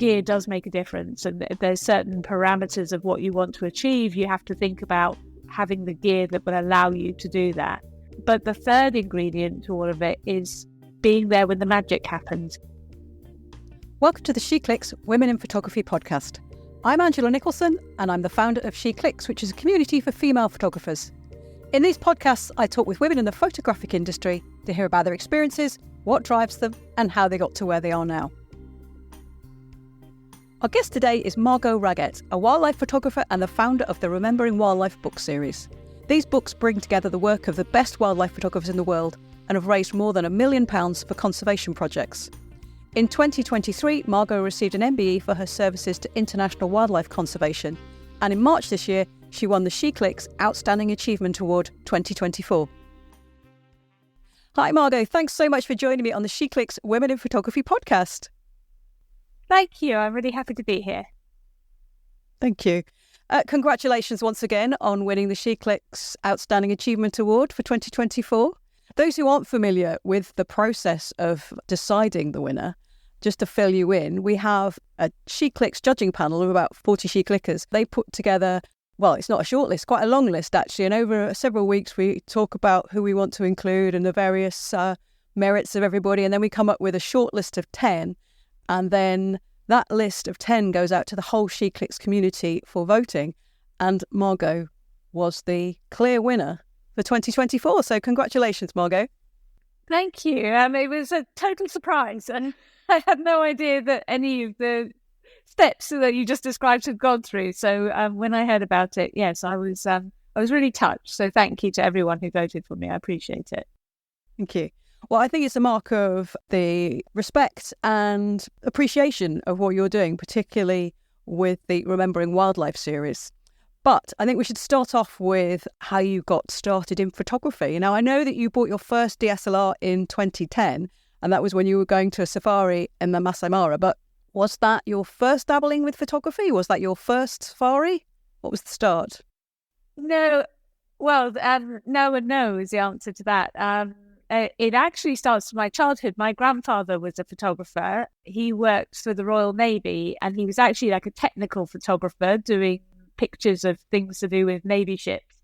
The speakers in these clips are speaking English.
gear does make a difference, and there's certain parameters of what you want to achieve. You have to think about having the gear that will allow you to do that. But the third ingredient to all of it is being there when the magic happens. Welcome to the SheClicks Women in Photography podcast. I'm Angela Nicholson, and I'm the founder of SheClicks, which is a community for female photographers. In these podcasts, I talk with women in the photographic industry to hear about their experiences, what drives them, and how they got to where they are now. Our guest today is Margot Raggett, a wildlife photographer and the founder of the Remembering Wildlife book series. These books bring together the work of the best wildlife photographers in the world and have raised more than £1 million for conservation projects. In 2023, Margot received an MBE for her services to international wildlife conservation, and in March this year, she won the SheClicks Outstanding Achievement Award 2024. Hi Margot, thanks so much for joining me on the SheClicks Women in Photography podcast. Thank you, I'm really happy to be here. Thank you. Congratulations once again on winning the SheClicks Outstanding Achievement Award for 2024. Those who aren't familiar with the process of deciding the winner, just to fill you in, we have a SheClicks judging panel of about 40 SheClickers. They put together, well, it's not a short list, quite a long list actually, and over several weeks we talk about who we want to include and the various merits of everybody, and then we come up with a short list of 10, and then that list of 10 goes out to the whole SheClicks community for voting, and Margot was the clear winner for 2024. So congratulations, Margot. Thank you. It was a total surprise, and I had no idea that any of the steps that you just described had gone through. So when I heard about it, yes, I was really touched. So thank you to everyone who voted for me. I appreciate it. Thank you. Well, I think it's a mark of the respect and appreciation of what you're doing, particularly with the Remembering Wildlife series. But I think we should start off with how you got started in photography. Now, I know that you bought your first DSLR in 2010, and that was when you were going to a safari in the Maasai Mara. But was that your first dabbling with photography? Was that your first safari? What was the start? No, well, no and no is the answer to that. It actually starts from my childhood. My grandfather was a photographer. He worked for the Royal Navy, and he was actually like a technical photographer doing pictures of things to do with Navy ships.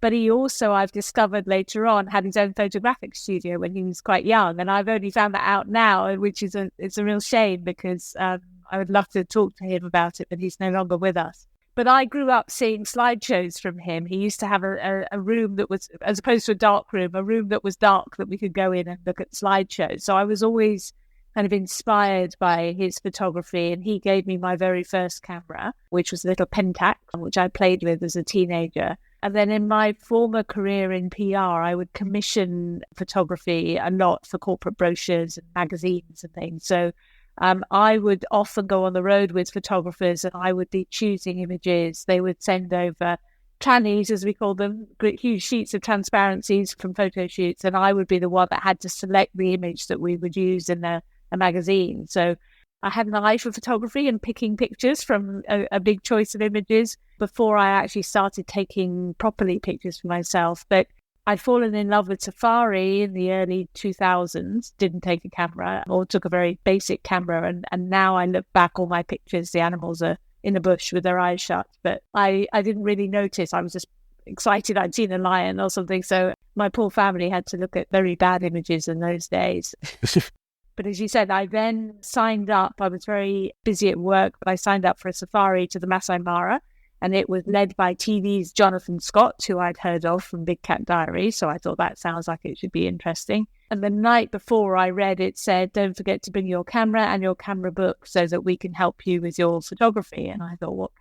But he also, I've discovered later on, had his own photographic studio when he was quite young. And I've only found that out now, which is it's a real shame because I would love to talk to him about it, but he's no longer with us. But I grew up seeing slideshows from him. He used to have a room that was, as opposed to a dark room, a room that was dark that we could go in and look at slideshows. So I was always kind of inspired by his photography, and he gave me my very first camera, which was a little Pentax, which I played with as a teenager. And then in my former career in PR, I would commission photography a lot for corporate brochures and magazines and things. So I would often go on the road with photographers, and I would be choosing images. They would send over trannies, as we call them, huge sheets of transparencies from photo shoots, and I would be the one that had to select the image that we would use in a magazine. So I had an eye for photography and picking pictures from a big choice of images before I actually started taking properly pictures for myself. But I'd fallen in love with safari in the early 2000s, didn't take a camera or took a very basic camera. And now I look back, all my pictures, the animals are in a bush with their eyes shut. But I didn't really notice. I was just excited I'd seen a lion or something. So my poor family had to look at very bad images in those days. But as you said, I then signed up. I was very busy at work, but I signed up for a safari to the Maasai Mara. And it was led by TV's Jonathan Scott, who I'd heard of from Big Cat Diary. So I thought that sounds like it should be interesting. And the night before I read, it said, don't forget to bring your camera and your camera book so that we can help you with your photography. And I thought, what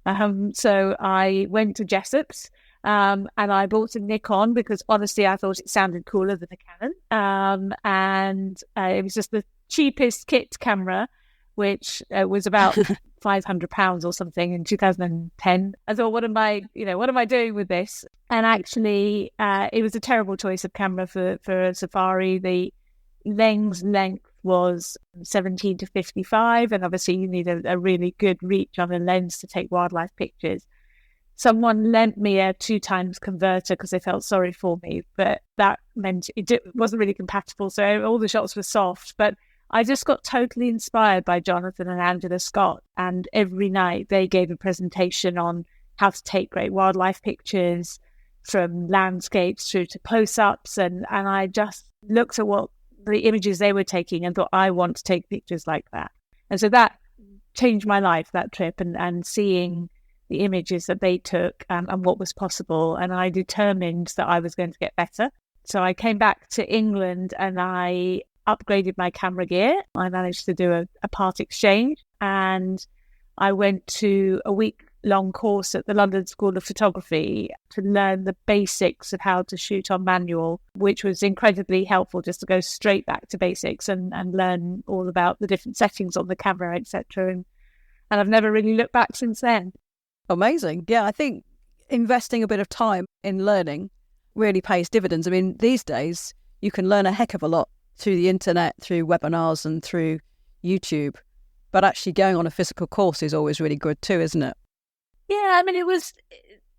camera? So I went to Jessop's and I bought a Nikon because honestly, I thought it sounded cooler than a Canon. It was just the cheapest kit camera, which was about £500 or something in 2010. I thought, what am I doing with this? And actually, it was a terrible choice of camera for a safari. The lens length was 17 to 55, and obviously you need a really good reach on a lens to take wildlife pictures. Someone lent me a 2x converter because they felt sorry for me, but that meant it wasn't really compatible. So all the shots were soft, but I just got totally inspired by Jonathan and Angela Scott. And every night they gave a presentation on how to take great wildlife pictures, from landscapes through to close-ups. And I just looked at what the images they were taking and thought, I want to take pictures like that. And so that changed my life, that trip, and seeing the images that they took and what was possible. And I determined that I was going to get better. So I came back to England and I upgraded my camera gear. I managed to do a part exchange, and I went to a week-long course at the London School of Photography to learn the basics of how to shoot on manual, which was incredibly helpful, just to go straight back to basics and learn all about the different settings on the camera, etc. And I've never really looked back since then. Amazing. Yeah, I think investing a bit of time in learning really pays dividends. I mean, these days you can learn a heck of a lot through the internet, through webinars and through YouTube. But actually going on a physical course is always really good too, isn't it? Yeah, I mean,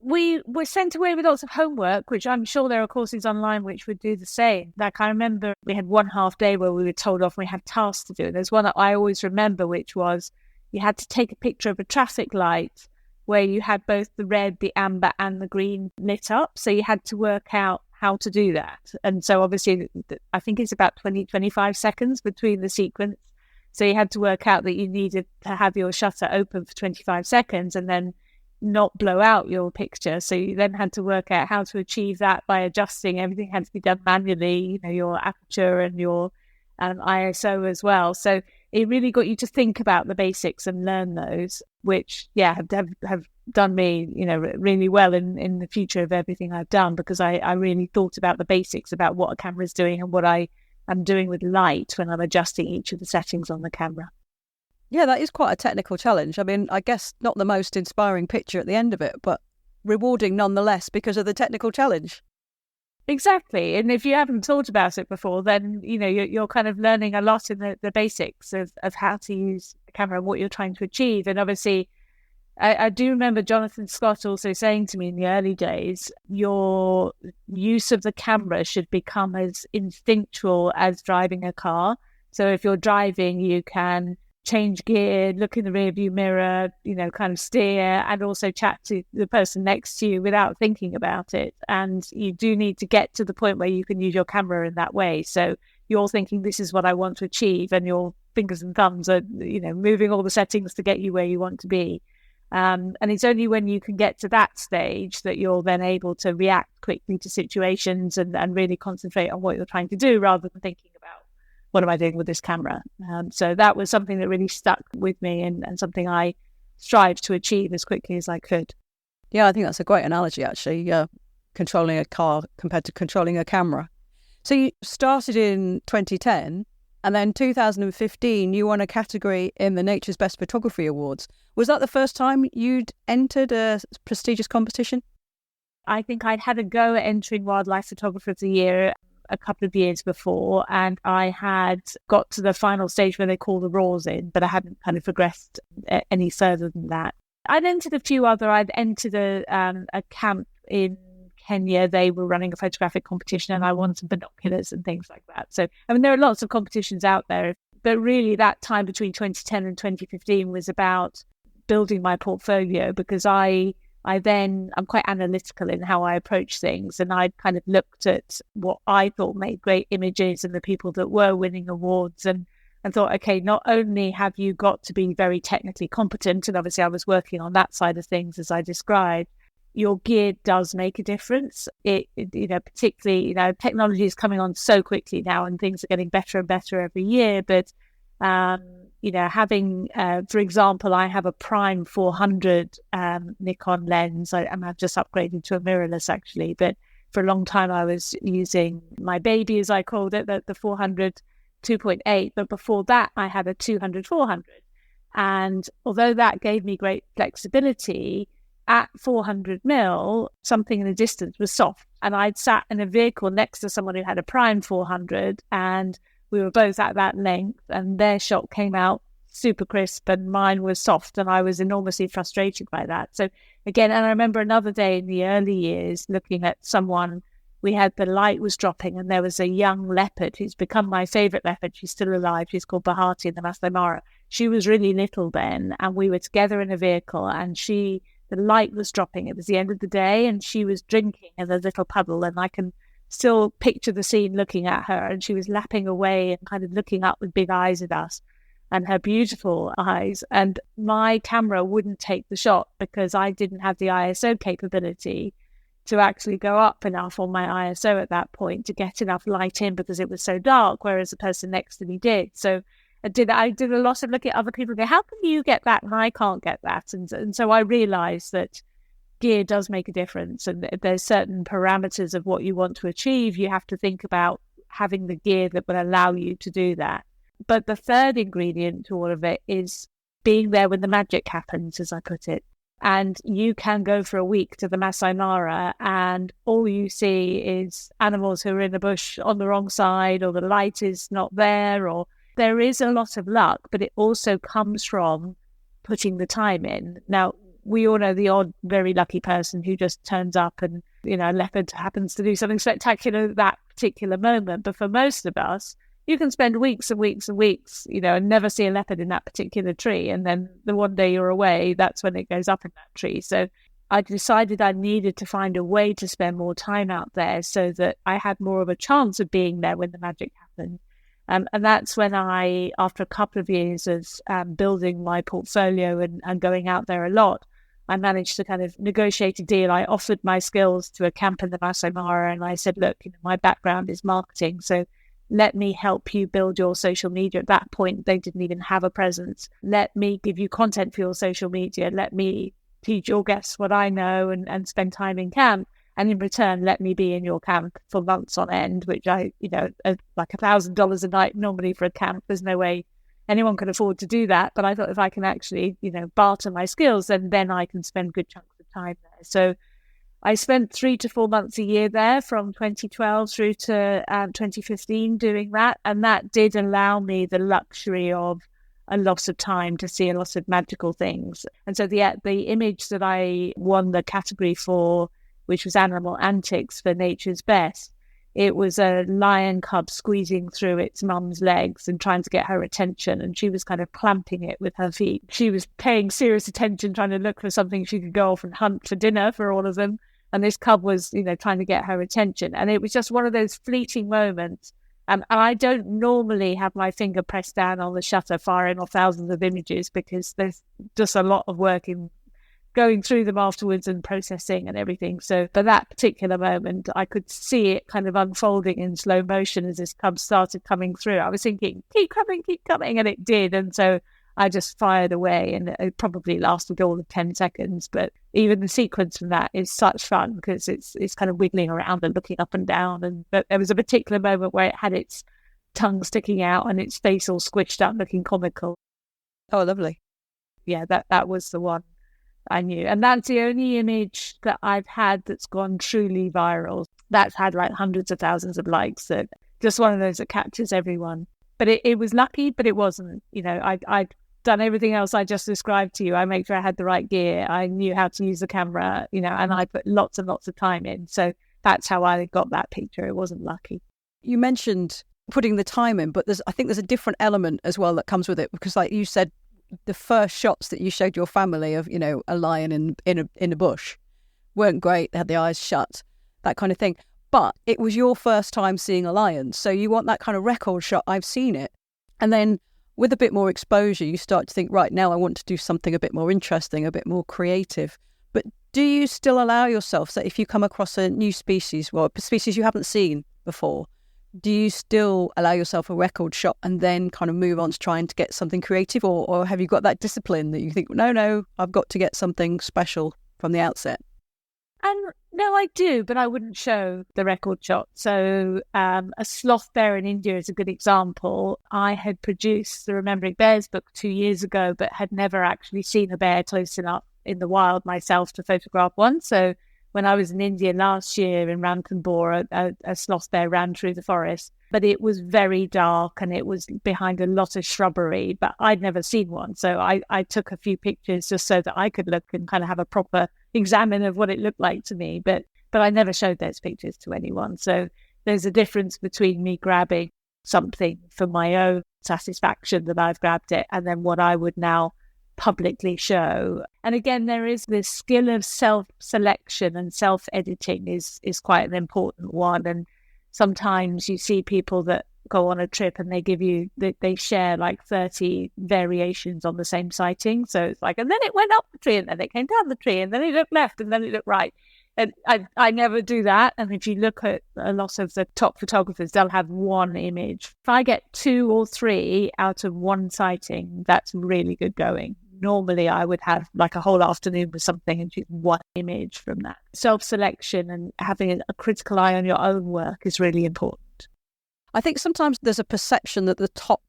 we were sent away with lots of homework, which I'm sure there are courses online which would do the same. Like, I remember we had one half day where we were told off and we had tasks to do. And there's one that I always remember, which was you had to take a picture of a traffic light where you had both the red, the amber and the green lit up. So you had to work out how to do that. And so obviously, I think it's about 25 seconds between the sequence. So you had to work out that you needed to have your shutter open for 25 seconds and then not blow out your picture. So you then had to work out how to achieve that by adjusting. Everything had to be done manually, your aperture and your ISO as well. So it really got you to think about the basics and learn those, which, have done me, really well in the future of everything I've done, because I really thought about the basics, about what a camera is doing and what I'm doing with light when I'm adjusting each of the settings on the camera. Yeah, that is quite a technical challenge. I mean, I guess not the most inspiring picture at the end of it, but rewarding nonetheless because of the technical challenge. Exactly. And if you haven't thought about it before, then, you're kind of learning a lot in the basics of how to use the camera and what you're trying to achieve. And obviously, I do remember Jonathan Scott also saying to me in the early days, your use of the camera should become as instinctual as driving a car. So if you're driving, you can change gear, look in the rearview mirror, kind of steer, and also chat to the person next to you without thinking about it. And you do need to get to the point where you can use your camera in that way. So you're thinking, this is what I want to achieve, and your fingers and thumbs are, moving all the settings to get you where you want to be. And it's only when you can get to that stage that you're then able to react quickly to situations and really concentrate on what you're trying to do, rather than thinking about, what am I doing with this camera? So that was something that really stuck with me and something I strived to achieve as quickly as I could. Yeah, I think that's a great analogy, actually, controlling a car compared to controlling a camera. So you started in 2010, and then 2015, you won a category in the Nature's Best Photography Awards. Was that the first time you'd entered a prestigious competition? I think I'd had a go at entering Wildlife Photographer of the Year a couple of years before, and I had got to the final stage where they call the raws in, but I hadn't kind of progressed any further than that. I'd entered a few other. I'd entered a camp in Kenya. They were running a photographic competition, and I won some binoculars and things like that. So, I mean, there are lots of competitions out there, but really that time between 2010 and 2015 was about building my portfolio, because I'm quite analytical in how I approach things, and I kind of looked at what I thought made great images and the people that were winning awards, and thought, okay, not only have you got to be very technically competent, and obviously I was working on that side of things as I described, your gear does make a difference. It particularly, technology is coming on so quickly now, and things are getting better and better every year, but having, for example, I have a prime 400 Nikon lens. I've just upgraded to a mirrorless, actually, but for a long time I was using my baby, as I called it, the 400 2.8, but before that I had a 200 400. And although that gave me great flexibility, at 400 mil, something in the distance was soft. And I'd sat in a vehicle next to someone who had a prime 400, and we were both at that length, and their shot came out super crisp and mine was soft, and I was enormously frustrated by that. So again, and I remember another day in the early years looking at someone the light was dropping, and there was a young leopard who's become my favourite leopard. She's still alive. She's called Bahati in the Maasai Mara. She was really little then, and we were together in a vehicle, and the light was dropping. It was the end of the day, and she was drinking in a little puddle, and I can still picture the scene looking at her, and she was lapping away and kind of looking up with big eyes at us, and her beautiful eyes. And my camera wouldn't take the shot because I didn't have the ISO capability to actually go up enough on my ISO at that point to get enough light in, because it was so dark, whereas the person next to me did. So I did a lot of looking at other people and go, how can you get that and I can't get that? And so I realized that gear does make a difference, and there's certain parameters of what you want to achieve. You have to think about having the gear that will allow you to do that. But the third ingredient to all of it is being there when the magic happens, as I put it. And you can go for a week to the Maasai Mara and all you see is animals who are in the bush on the wrong side, or the light is not there, or there is a lot of luck, but it also comes from putting the time in. Now, we all know the odd very lucky person who just turns up and, a leopard happens to do something spectacular at that particular moment. But for most of us, you can spend weeks and weeks and weeks, and never see a leopard in that particular tree. And then the one day you're away, that's when it goes up in that tree. So I decided I needed to find a way to spend more time out there so that I had more of a chance of being there when the magic happened. And that's when I, after a couple of years of building my portfolio and going out there a lot, I managed to kind of negotiate a deal. I offered my skills to a camp in the Maasai Mara, and I said, look, my background is marketing, so let me help you build your social media. At that point, they didn't even have a presence. Let me give you content for your social media. Let me teach your guests what I know and spend time in camp. And in return, let me be in your camp for months on end, which like $1,000 a night normally for a camp. There's no way anyone could afford to do that. But I thought if I can actually, barter my skills, then I can spend good chunks of time there. So I spent 3 to 4 months a year there from 2012 through to 2015 doing that. And that did allow me the luxury of a lot of time to see a lot of magical things. And so the image that I won the category for, which was Animal Antics for Nature's Best, it was a lion cub squeezing through its mum's legs and trying to get her attention. And she was kind of clamping it with her feet. She was paying serious attention, trying to look for something she could go off and hunt for dinner for all of them. And this cub was, trying to get her attention. And it was just one of those fleeting moments. And I don't normally have my finger pressed down on the shutter firing off thousands of images, because there's just a lot of work in going through them afterwards and processing and everything. So for that particular moment, I could see it kind of unfolding in slow motion as this cub started coming through. I was thinking, keep coming, and it did. And so I just fired away, and it probably lasted all of 10 seconds. But even the sequence from that is such fun, because it's kind of wiggling around and looking up and down. But there was a particular moment where it had its tongue sticking out and its face all squished up, looking comical. Oh, lovely. Yeah, that was the one I knew. And that's the only image that I've had that's gone truly viral. That's had like hundreds of thousands of likes. That just one of those that captures everyone. But it was lucky, but it wasn't. I'd done everything else I just described to you. I made sure I had the right gear. I knew how to use the camera, and I put lots and lots of time in. So that's how I got that picture. It wasn't lucky. You mentioned putting the time in, but I think there's a different element as well that comes with it, because like you said, the first shots that you showed your family of, a lion in a bush weren't great. They had the eyes shut, that kind of thing. But it was your first time seeing a lion. So you want that kind of record shot. I've seen it. And then with a bit more exposure, you start to think, right, now I want to do something a bit more interesting, a bit more creative. But do you still allow yourself, so if you come across a new species, well, a species you haven't seen before, do you still allow yourself a record shot and then kind of move on to trying to get something creative? Or have you got that discipline that you think, no, I've got to get something special from the outset? No, I do, but I wouldn't show the record shot. So a sloth bear in India is a good example. I had produced the Remembering Bears book 2 years ago, but had never actually seen a bear close enough in the wild myself to photograph one. So when I was in India last year in Ranthambore, a sloth bear ran through the forest, but it was very dark and it was behind a lot of shrubbery, but I'd never seen one. So I took a few pictures just so that I could look and kind of have a proper examine of what it looked like to me. But but I never showed those pictures to anyone. So there's a difference between me grabbing something for my own satisfaction that I've grabbed it, and then what I would now publicly show. And again, there is this skill of self-selection, and self-editing is quite an important one. And sometimes you see people that go on a trip and they share like 30 variations on the same sighting. So it's like, and then it went up the tree, and then it came down the tree, and then it looked left, and then it looked right. And I never do that. And if you look at a lot of the top photographers, they'll have one image. If I get 2 or 3 out of one sighting, that's really good going. Normally I would have like a whole afternoon with something and choose one image from that. Self-selection and having a critical eye on your own work is really important. I think sometimes there's a perception that the top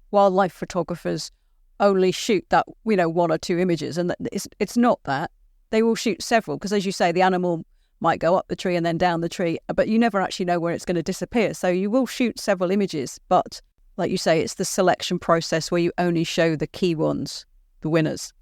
wildlife photographers only shoot that, 1 or 2 images, and that it's not that. They will shoot several, because as you say, the animal might go up the tree and then down the tree, but you never actually know where it's going to disappear. So you will shoot several images, but like you say, it's the selection process where you only show the key ones, the winners.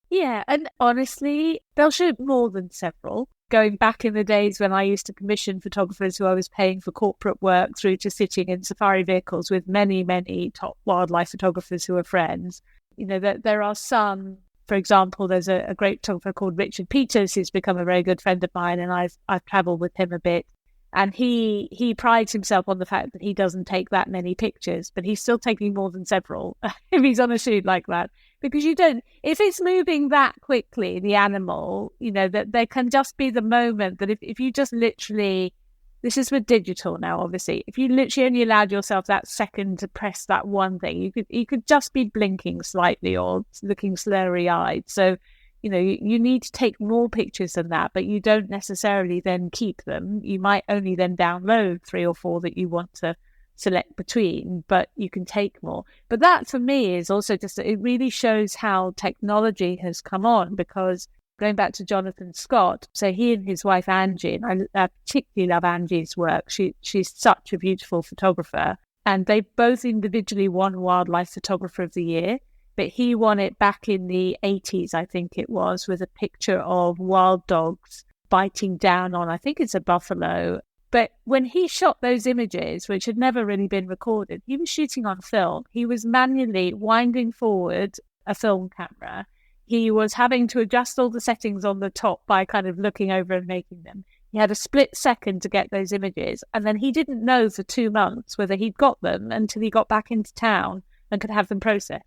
Yeah, and honestly, they'll shoot more than several. Going back in the days when I used to commission photographers who I was paying for corporate work, through to sitting in safari vehicles with many, many top wildlife photographers who are friends, that there are some. For example, there's a great photographer called Richard Peters who's become a very good friend of mine, and I've travelled with him a bit. And he prides himself on the fact that he doesn't take that many pictures, but he's still taking more than several if he's on a shoot like that. Because if it's moving that quickly, the animal, that there can just be the moment that if you just literally, this is with digital now, obviously, if you literally only allowed yourself that second to press that one thing, you could just be blinking slightly or looking slurry-eyed. So, you need to take more pictures than that, but you don't necessarily then keep them. You might only then download 3 or 4 that you want to select between, but you can take more. But that for me is also it really shows how technology has come on, because going back to Jonathan Scott, so he and his wife Angie, and I particularly love Angie's work. She's such a beautiful photographer, and they both individually won Wildlife Photographer of the Year, but he won it back in the 80s, I think it was, with a picture of wild dogs biting down on, I think it's a buffalo. But when he shot those images, which had never really been recorded, he was shooting on film. He was manually winding forward a film camera. He was having to adjust all the settings on the top by kind of looking over and making them. He had a split second to get those images. And then he didn't know for 2 months whether he'd got them until he got back into town and could have them processed.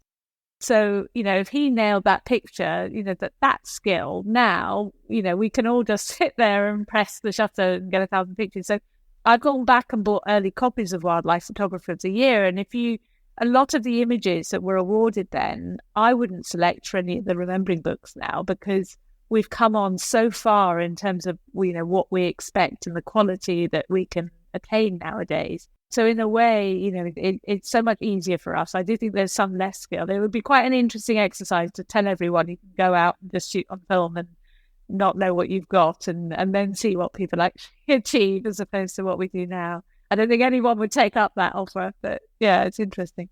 So, if he nailed that picture, that skill, now, we can all just sit there and press the shutter and get 1,000 pictures. So I've gone back and bought early copies of Wildlife Photographer of the Year. And a lot of the images that were awarded then, I wouldn't select for any of the remembering books now, because we've come on so far in terms of, what we expect and the quality that we can attain nowadays. So in a way, it's so much easier for us. I do think there's some less skill. It would be quite an interesting exercise to tell everyone you can go out and just shoot on film and not know what you've got, and then see what people actually achieve as opposed to what we do now. I don't think anyone would take up that offer, but yeah, it's interesting.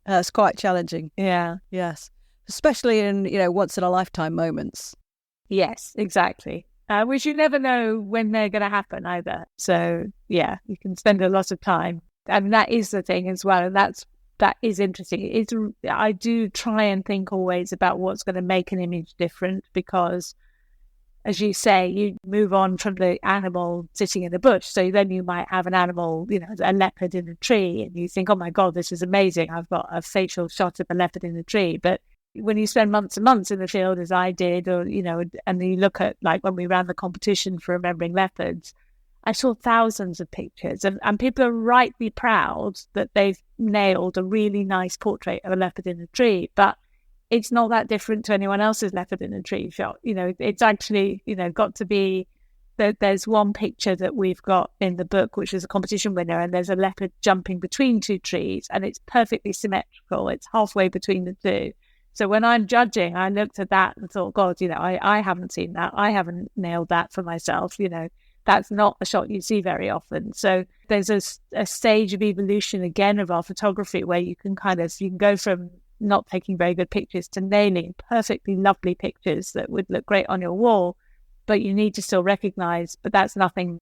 It's quite challenging. Yeah. Yes. Especially in, once in a lifetime moments. Yes, exactly. Which you never know when they're going to happen either. So yeah, you can spend a lot of time. And that is the thing as well. And that is interesting. I do try and think always about what's going to make an image different, because as you say, you move on from the animal sitting in the bush. So then you might have an animal, a leopard in a tree, and you think, oh my God, this is amazing. I've got a facial shot of a leopard in a tree. But when you spend months and months in the field, as I did, or, and you look at, like, when we ran the competition for remembering leopards, I saw thousands of pictures, and people are rightly proud that they've nailed a really nice portrait of a leopard in a tree, but it's not that different to anyone else's leopard in a tree shot. It's actually, got to be that there's one picture that we've got in the book, which is a competition winner, and there's a leopard jumping between 2 trees, and it's perfectly symmetrical. It's halfway between the 2. So when I'm judging, I looked at that and thought, God, I haven't seen that. I haven't nailed that for myself. That's not a shot you see very often. So there's a stage of evolution again of our photography where you can go from not taking very good pictures to nailing perfectly lovely pictures that would look great on your wall. but you need to still recognize, but that's nothing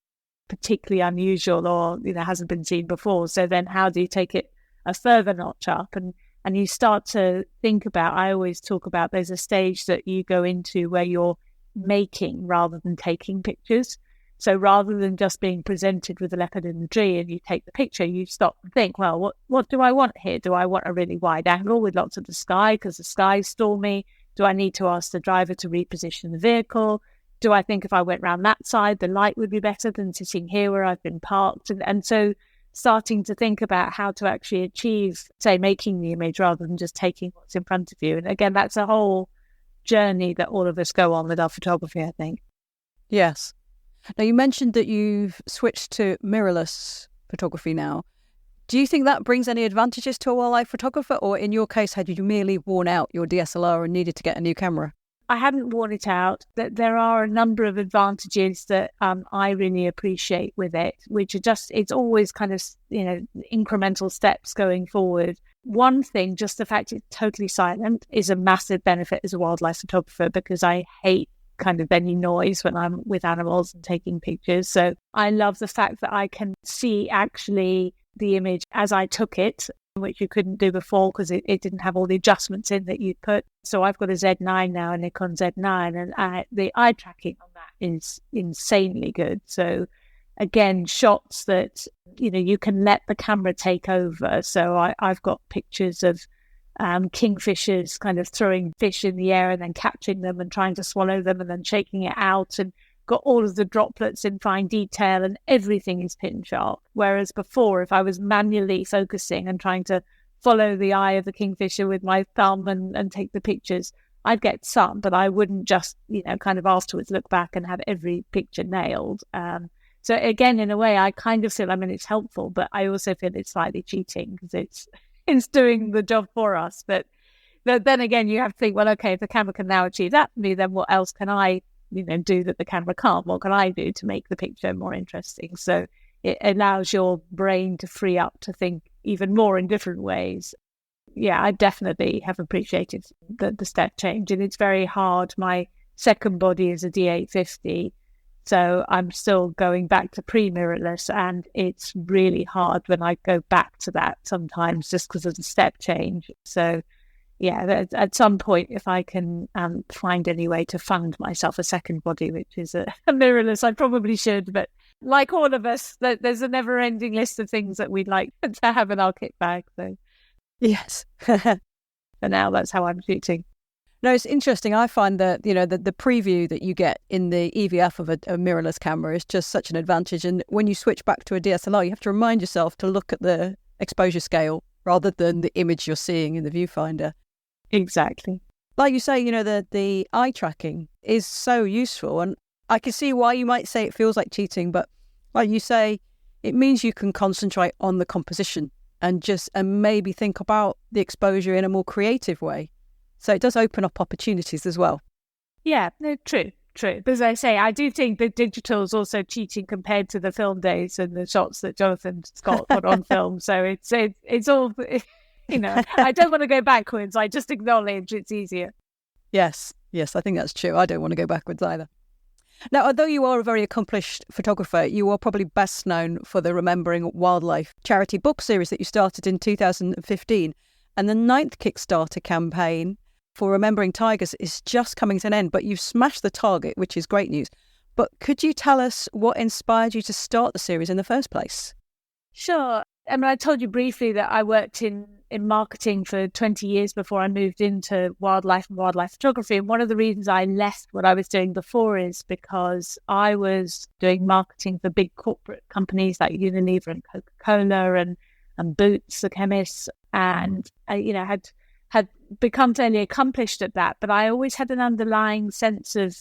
particularly unusual or, hasn't been seen before. So then how do you take it a further notch up? And you start to think about, I always talk about, there's a stage that you go into where you're making rather than taking pictures. So rather than just being presented with a leopard in the tree and you take the picture, you stop and think, well, what do I want here? Do I want a really wide angle with lots of the sky because the sky's stormy? Do I need to ask the driver to reposition the vehicle? Do I think if I went around that side, the light would be better than sitting here where I've been parked? And so starting to think about how to actually achieve, say, making the image rather than just taking what's in front of you. And again, that's a whole journey that all of us go on with our photography, I think. Yes. Now, you mentioned that you've switched to mirrorless photography now. Do you think that brings any advantages to a wildlife photographer? Or in your case, had you merely worn out your DSLR and needed to get a new camera? I hadn't worn it out. That there are a number of advantages that I really appreciate with it, which are just, it's always kind of, incremental steps going forward. One thing, just the fact it's totally silent is a massive benefit as a wildlife photographer, because I hate kind of any noise when I'm with animals and taking pictures. So I love the fact that I can see actually the image as I took it, which you couldn't do before because it didn't have all the adjustments in that you'd put. So I've got a Z9 now, a Nikon Z9, and the eye tracking on that is insanely good. So again, shots that, you can let the camera take over. So I've got pictures of kingfishers kind of throwing fish in the air and then catching them and trying to swallow them and then shaking it out, and got all of the droplets in fine detail and everything is pin sharp. Whereas before, if I was manually focusing and trying to follow the eye of the kingfisher with my thumb and take the pictures, I'd get some, but I wouldn't just, kind of afterwards look back and have every picture nailed. So again, in a way, I kind of feel, it's helpful, but I also feel it's slightly cheating because it's doing the job for us. But then again, you have to think, well, okay, if the camera can now achieve that for me, then what else can I do that the camera can't? What can I do to make the picture more interesting? So it allows your brain to free up to think even more in different ways. Yeah, I definitely have appreciated the step change, and it's very hard. My second body is a D850, so I'm still going back to pre-mirrorless, and it's really hard when I go back to that sometimes just because of the step change. So yeah, at some point, if I can find any way to fund myself a second body, which is a mirrorless, I probably should. But like all of us, there's a never-ending list of things that we'd like to have in our kit bag. So yes. For now, that's how I'm shooting. No, it's interesting. I find that, the preview that you get in the EVF of a mirrorless camera is just such an advantage. And when you switch back to a DSLR, you have to remind yourself to look at the exposure scale rather than the image you're seeing in the viewfinder. Exactly. Like you say, the eye tracking is so useful, and I can see why you might say it feels like cheating, but like you say, it means you can concentrate on the composition and maybe think about the exposure in a more creative way. So it does open up opportunities as well. Yeah, no, true. But as I say, I do think that digital is also cheating compared to the film days and the shots that Jonathan Scott put on film. So it's all... I don't want to go backwards. I just acknowledge it's easier. Yes, I think that's true. I don't want to go backwards either. Now, although you are a very accomplished photographer, you are probably best known for the Remembering Wildlife charity book series that you started in 2015. And the 9th Kickstarter campaign for Remembering Tigers is just coming to an end, but you've smashed the target, which is great news. But could you tell us what inspired you to start the series in the first place? Sure. I told you briefly that I worked in marketing for 20 years before I moved into wildlife and wildlife photography. And one of the reasons I left what I was doing before is because I was doing marketing for big corporate companies like Unilever and Coca-Cola and Boots, the chemists. And I, had become fairly accomplished at that. But I always had an underlying sense of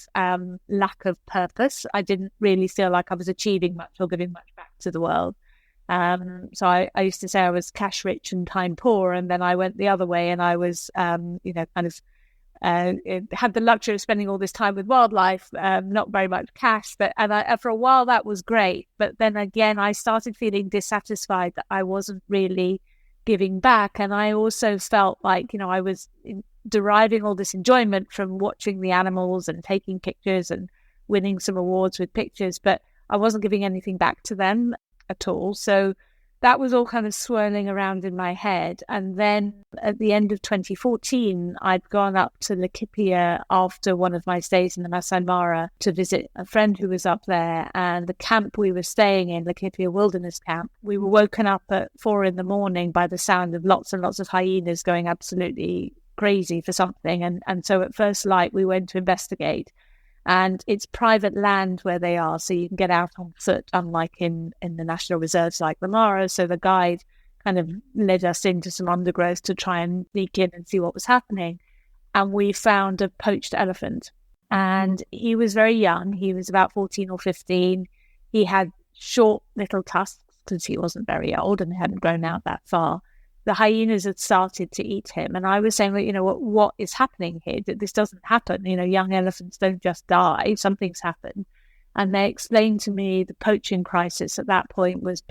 lack of purpose. I didn't really feel like I was achieving much or giving much back to the world. So I used to say I was cash rich and time poor, and then I went the other way, and I was, had the luxury of spending all this time with wildlife, not very much cash, but for a while that was great. But then again, I started feeling dissatisfied that I wasn't really giving back, and I also felt like I was deriving all this enjoyment from watching the animals and taking pictures and winning some awards with pictures, but I wasn't giving anything back to them at all. So that was all kind of swirling around in my head. And then at the end of 2014, I'd gone up to Laikipia after one of my stays in the Maasai Mara to visit a friend who was up there. And the camp we were staying in, Laikipia Wilderness Camp, we were woken up at 4 a.m. by the sound of lots and lots of hyenas going absolutely crazy for something. And so at first light, we went to investigate. And it's private land where they are, so you can get out on foot, unlike in the national reserves like the Mara. So the guide kind of led us into some undergrowth to try and sneak in and see what was happening. And we found a poached elephant. And he was very young. He was about 14 or 15. He had short little tusks because he wasn't very old and hadn't grown out that far. The hyenas had started to eat him. And I was saying, what is happening here? This doesn't happen. Young elephants don't just die. Something's happened. And they explained to me the poaching crisis at that point was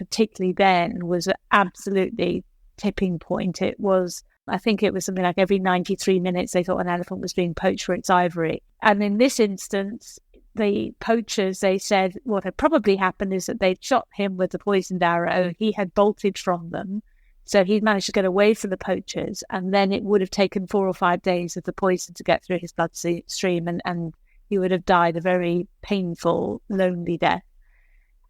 absolutely tipping point. I think it was something like every 93 minutes they thought an elephant was being poached for its ivory. And in this instance, the poachers, they said what had probably happened is that they'd shot him with a poisoned arrow. He had bolted from them. So he'd managed to get away from the poachers, and then it would have taken 4 or 5 days of the poison to get through his bloodstream, and he would have died a very painful, lonely death.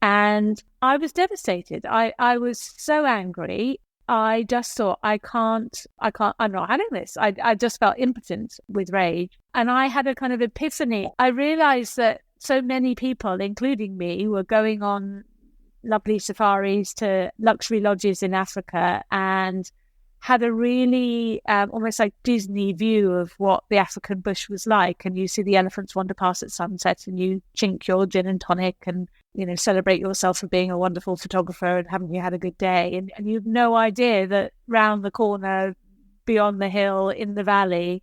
And I was devastated. I was so angry. I just thought, I'm not having this. I just felt impotent with rage. And I had a kind of epiphany. I realized that so many people, including me, were going on lovely safaris to luxury lodges in Africa and had a really almost like Disney view of what the African bush was like. And you see the elephants wander past at sunset and you chink your gin and tonic and, celebrate yourself for being a wonderful photographer and haven't you had a good day. And you have no idea that round the corner, beyond the hill, in the valley,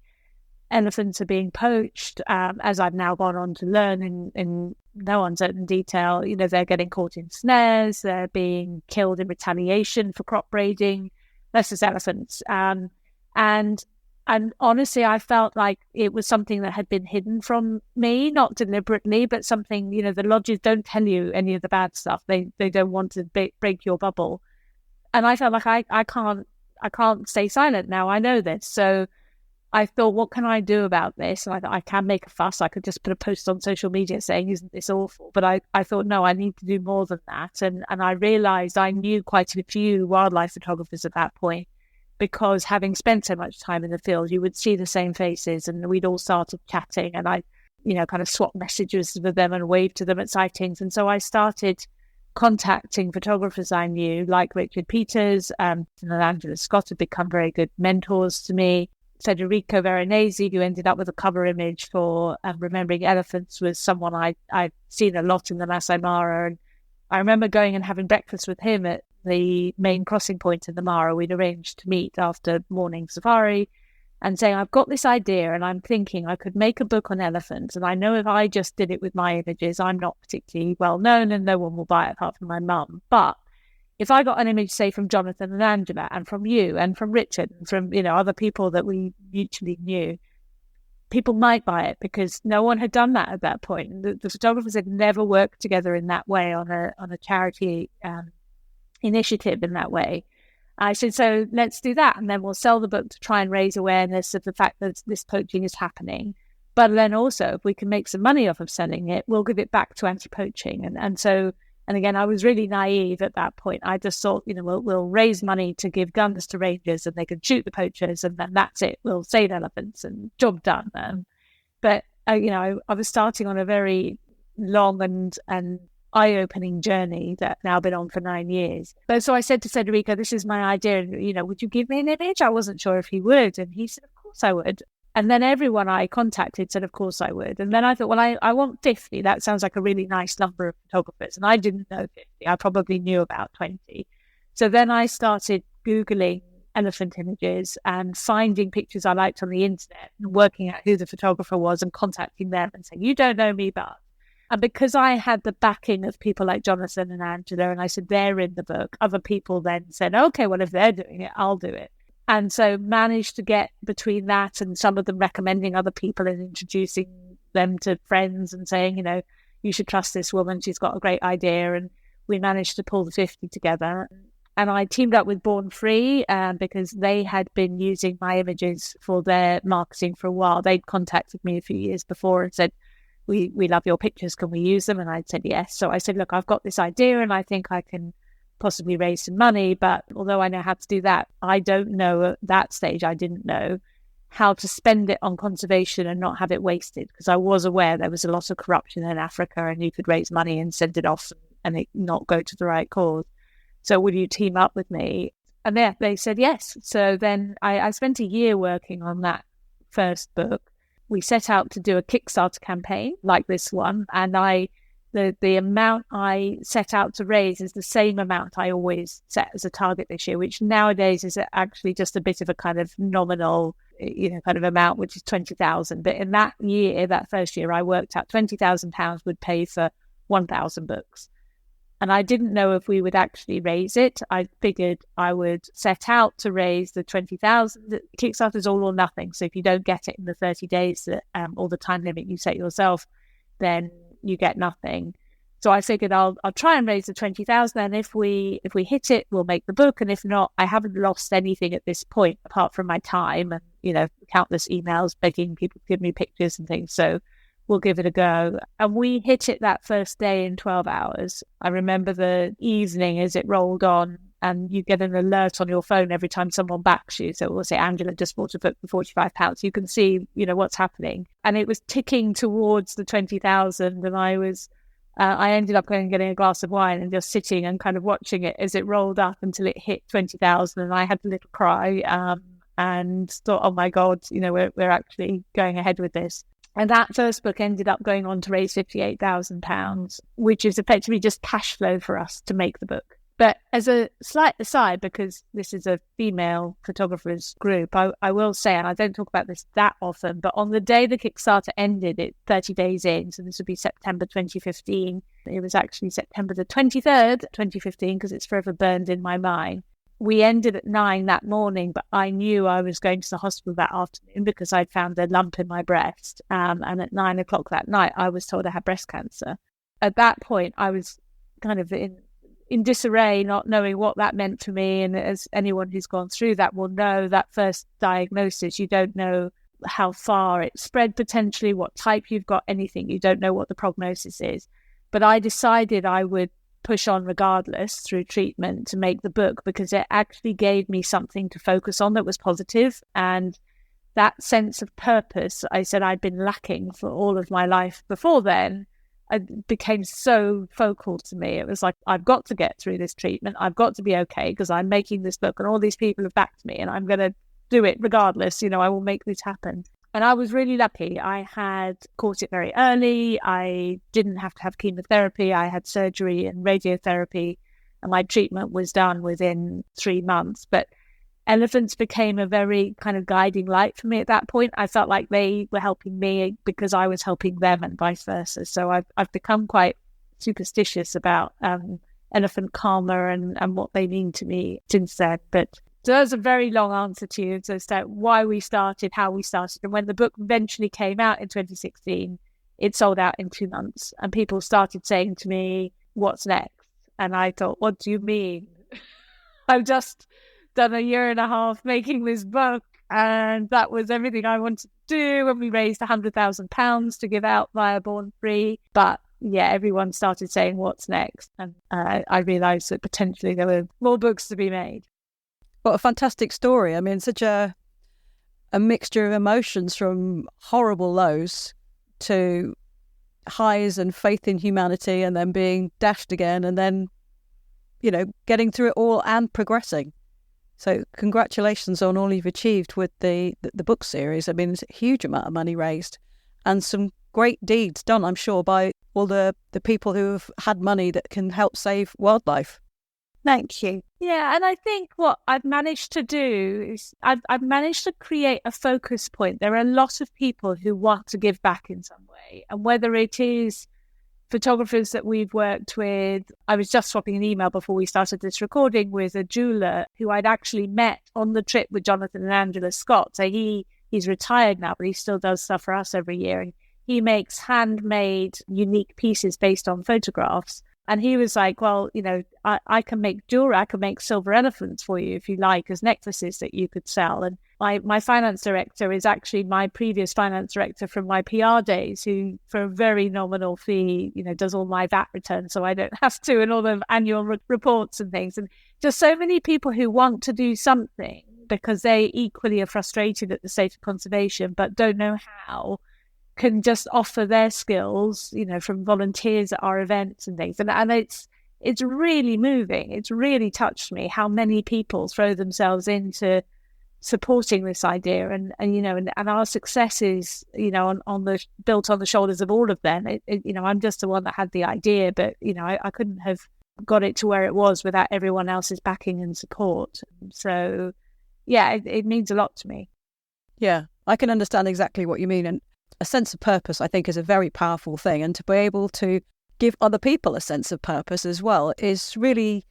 elephants are being poached, as I've now gone on to learn in no uncertain detail. They're getting caught in snares, they're being killed in retaliation for crop braiding. That's just elephants. And honestly, I felt like it was something that had been hidden from me, not deliberately, but something, the lodges don't tell you any of the bad stuff. They don't want to break your bubble. And I felt like I can't stay silent now. I know this. So I thought, what can I do about this? And I thought, I can make a fuss. I could just put a post on social media saying, isn't this awful? But I thought, no, I need to do more than that. And I realized I knew quite a few wildlife photographers at that point, because having spent so much time in the field, you would see the same faces and we'd all started chatting and I, kind of swap messages with them and wave to them at sightings. And so I started contacting photographers I knew, like Richard Peters, and Angela Scott had become very good mentors to me. Federico Veronese, who ended up with a cover image for Remembering Elephants, was someone I'd seen a lot in the Maasai Mara. And I remember going and having breakfast with him at the main crossing point in the Mara. We'd arranged to meet after morning safari and saying, I've got this idea and I'm thinking I could make a book on elephants. And I know if I just did it with my images, I'm not particularly well known and no one will buy it apart from my mum. But if I got an image, say, from Jonathan and Angela and from you and from Richard and from, other people that we mutually knew, people might buy it because no one had done that at that point. The photographers had never worked together in that way on a charity initiative in that way. I said, so let's do that. And then we'll sell the book to try and raise awareness of the fact that this poaching is happening. But then also, if we can make some money off of selling it, we'll give it back to anti-poaching. And again, I was really naive at that point. I just thought, we'll raise money to give guns to rangers and they can shoot the poachers and then that's it. We'll save elephants and job done. But I was starting on a very long and eye-opening journey that's now been on for 9 years. But so I said to Federico, this is my idea. Would you give me an image? I wasn't sure if he would. And he said, of course I would. And then everyone I contacted said, of course I would. And then I thought, well, I want 50. That sounds like a really nice number of photographers. And I didn't know 50. I probably knew about 20. So then I started Googling elephant images and finding pictures I liked on the internet and working out who the photographer was and contacting them and saying, you don't know me, but. And because I had the backing of people like Jonathan and Angela, and I said, they're in the book, other people then said, okay, well, if they're doing it, I'll do it. And so managed to get between that and some of them recommending other people and introducing them to friends and saying, you should trust this woman. She's got a great idea. And we managed to pull the 50 together. And I teamed up with Born Free because they had been using my images for their marketing for a while. They'd contacted me a few years before and said, we love your pictures. Can we use them? And I said, yes. So I said, look, I've got this idea and I think I can possibly raise some money. But although I know how to do that, I don't know at that stage, I didn't know how to spend it on conservation and not have it wasted, because I was aware there was a lot of corruption in Africa and you could raise money and send it off and it not go to the right cause. So would you team up with me? And they said yes. So then I spent a year working on that first book. We set out to do a Kickstarter campaign like this one. And the amount I set out to raise is the same amount I always set as a target this year, which nowadays is actually just a bit of a kind of nominal, kind of amount, which is 20,000. But in that year, that first year, I worked out £20,000 would pay for 1,000 books. And I didn't know if we would actually raise it. I figured I would set out to raise the 20,000. Kickstarter is all or nothing. So if you don't get it in the 30 days, or the time limit you set yourself, then you get nothing. So I figured I'll try and raise the 20,000. And if we hit it, we'll make the book. And if not, I haven't lost anything at this point apart from my time and, countless emails begging people to give me pictures and things. So we'll give it a go. And we hit it that first day in 12 hours. I remember the evening as it rolled on, and you get an alert on your phone every time someone backs you. So we'll say, Angela just bought a book for £45. You can see, what's happening. And it was ticking towards the 20,000. And I ended up going and getting a glass of wine and just sitting and kind of watching it as it rolled up until it hit 20,000. And I had a little cry and thought, oh my God, we're actually going ahead with this. And that first book ended up going on to raise £58,000, which is effectively just cash flow for us to make the book. But as a slight aside, because this is a female photographers group, I will say, and I don't talk about this that often, but on the day the Kickstarter ended, 30 days in, so this would be September 2015, it was actually September the 23rd, 2015, because it's forever burned in my mind. We ended at 9 that morning, but I knew I was going to the hospital that afternoon because I'd found a lump in my breast. And at 9 o'clock that night, I was told I had breast cancer. At that point, I was kind of in disarray, not knowing what that meant for me. And as anyone who's gone through that will know, that first diagnosis, you don't know how far it spread potentially, what type you've got, anything. You don't know what the prognosis is. But I decided I would push on regardless through treatment to make the book, because it actually gave me something to focus on that was positive. And that sense of purpose, I said I'd been lacking for all of my life before then, it became so focal to me. It was like, I've got to get through this treatment. I've got to be okay because I'm making this book and all these people have backed me and I'm going to do it regardless. I will make this happen. And I was really lucky. I had caught it very early. I didn't have to have chemotherapy. I had surgery and radiotherapy, and my treatment was done within 3 months. But elephants became a very kind of guiding light for me at that point. I felt like they were helping me because I was helping them and vice versa. So I've become quite superstitious about elephant karma and what they mean to me since then. But so that's a very long answer to you as to why we started, how we started. And when the book eventually came out in 2016, it sold out in 2 months. And people started saying to me, what's next? And I thought, what do you mean? I've just done a year and a half making this book, and that was everything I wanted to do. And we raised £100,000 to give out via Born Free. But yeah, everyone started saying, what's next? And I realised that potentially there were more books to be made. What a fantastic story. I mean, such a mixture of emotions, from horrible lows to highs and faith in humanity, and then being dashed again, and then, getting through it all and progressing. So congratulations on all you've achieved with the book series. I mean, it's a huge amount of money raised and some great deeds done, I'm sure, by all the people who have had money that can help save wildlife. Thank you. Yeah, and I think what I've managed to do is I've managed to create a focus point. There are a lot of people who want to give back in some way, and whether it is photographers that we've worked with. I was just swapping an email before we started this recording with a jeweler who I'd actually met on the trip with Jonathan and Angela Scott. So he's retired now, but he still does stuff for us every year. And he makes handmade, unique pieces based on photographs. And he was like, well, I can make jewelry, I can make silver elephants for you if you like, as necklaces that you could sell. And my finance director is actually my previous finance director from my PR days, who for a very nominal fee, does all my VAT returns so I don't have to, and all the annual reports and things. And just so many people who want to do something because they equally are frustrated at the state of conservation but don't know how, can just offer their skills, from volunteers at our events and things. And it's really moving. It's really touched me how many people throw themselves into supporting this idea, and our success is, built on the shoulders of all of them. I'm just the one that had the idea, but I couldn't have got it to where it was without everyone else's backing and support. So yeah, it means a lot to me. Yeah, I can understand exactly what you mean. And a sense of purpose, I think, is a very powerful thing. And to be able to give other people a sense of purpose as well is really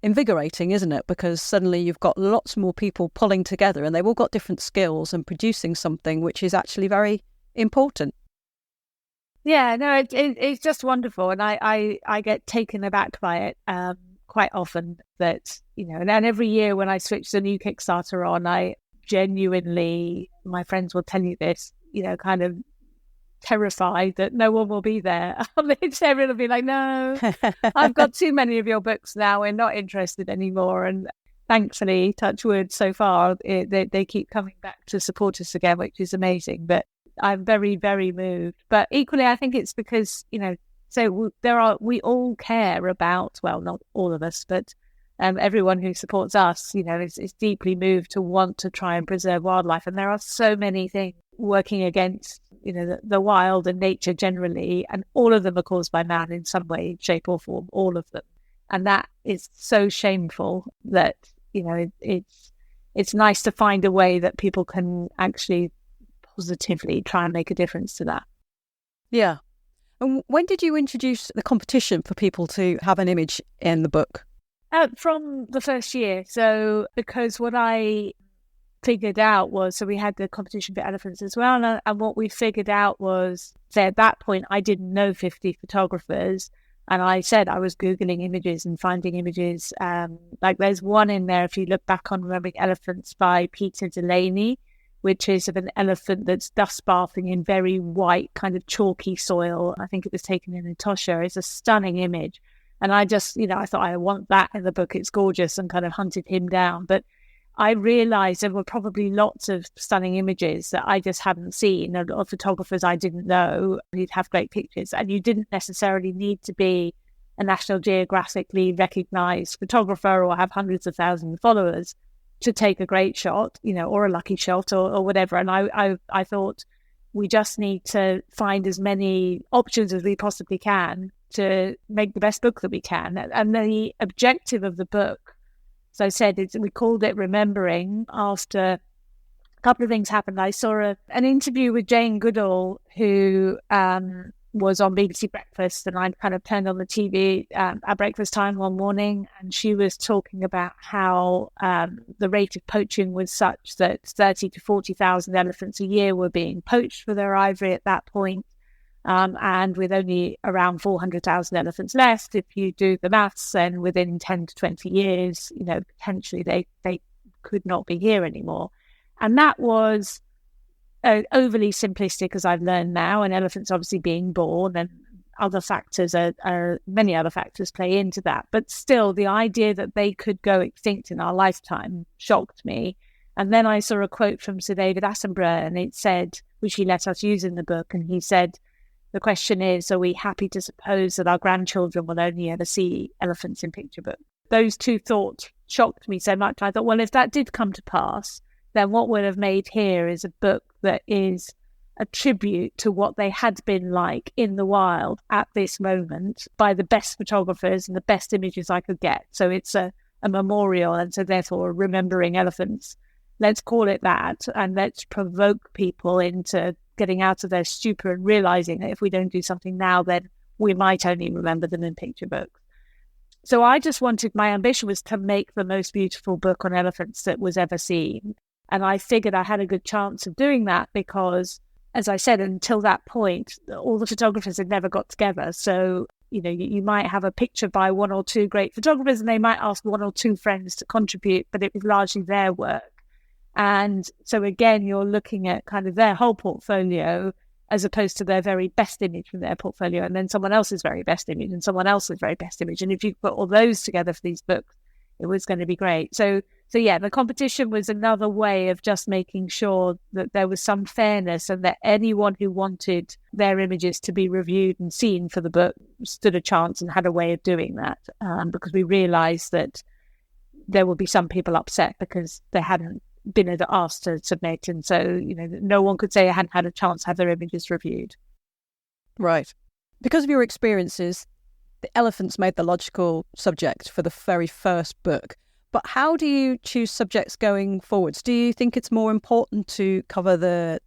invigorating, isn't it? Because suddenly you've got lots more people pulling together and they've all got different skills and producing something which is actually very important. Yeah, no, it's just wonderful. And I get taken aback by it quite often that, and then every year when I switch the new Kickstarter on, I genuinely, my friends will tell you this, kind of terrified that no one will be there. Everyone will be like, no, I've got too many of your books now. We're not interested anymore. And thankfully, touch wood, so far, they keep coming back to support us again, which is amazing. But I'm very, very moved. But equally, I think it's because, we all care about, well, not all of us, but everyone who supports us, is deeply moved to want to try and preserve wildlife. And there are so many things working against, the wild and nature generally, and all of them are caused by man in some way, shape or form, all of them. And that is so shameful that, it's nice to find a way that people can actually positively try and make a difference to that. Yeah. And when did you introduce the competition for people to have an image in the book? From the first year. So because what I figured out was, so we had the competition for elephants as well, and what we figured out was that at that point I didn't know 50 photographers, and I said I was Googling images and finding images. Like there's one in there, if you look back on Remembering Elephants by Peter Delaney, which is of an elephant that's dust bathing in very white, kind of chalky soil. I think it was taken in Etosha. It's a stunning image. And I just, I thought, I want that in the book. It's gorgeous, and kind of hunted him down. But I realized there were probably lots of stunning images that I just hadn't seen. A lot of photographers I didn't know who'd have great pictures. And you didn't necessarily need to be a National Geographically recognized photographer or have hundreds of thousands of followers to take a great shot, or a lucky shot or whatever. And I thought we just need to find as many options as we possibly can to make the best book that we can. And the objective of the book, as I said, we called it Remembering after a couple of things happened. I saw an interview with Jane Goodall, who was on BBC Breakfast, and I kind of turned on the TV at breakfast time one morning, and she was talking about how the rate of poaching was such that 30 to 40,000 elephants a year were being poached for their ivory at that point. And with only around 400,000 elephants left, if you do the maths, then within 10 to 20 years, potentially they could not be here anymore. And that was overly simplistic, as I've learned now, and elephants obviously being born and other factors many other factors play into that. But still, the idea that they could go extinct in our lifetime shocked me. And then I saw a quote from Sir David Attenborough, and it said, which he let us use in the book, and he said, the question is, are we happy to suppose that our grandchildren will only ever see elephants in picture books? Those two thoughts shocked me so much. I thought, well, if that did come to pass, then what we'd have made here is a book that is a tribute to what they had been like in the wild at this moment by the best photographers and the best images I could get. So it's a memorial, and so therefore Remembering Elephants. Let's call it that, and let's provoke people into getting out of their stupor and realizing that if we don't do something now, then we might only remember them in picture books. So I just wanted, my ambition was to make the most beautiful book on elephants that was ever seen. And I figured I had a good chance of doing that because as I said, until that point, all the photographers had never got together. So, you might have a picture by one or two great photographers and they might ask one or two friends to contribute, but it was largely their work. And so again, you're looking at kind of their whole portfolio as opposed to their very best image from their portfolio, and then someone else's very best image and someone else's very best image. And if you put all those together for these books, it was going to be great. So yeah, the competition was another way of just making sure that there was some fairness and that anyone who wanted their images to be reviewed and seen for the book stood a chance and had a way of doing that, because we realised that there would be some people upset because they hadn't been asked to submit, and so no one could say I hadn't had a chance to have their images reviewed. Right. Because of your experiences, the elephants made the logical subject for the very first book. But how do you choose subjects going forwards? Do you think it's more important to cover the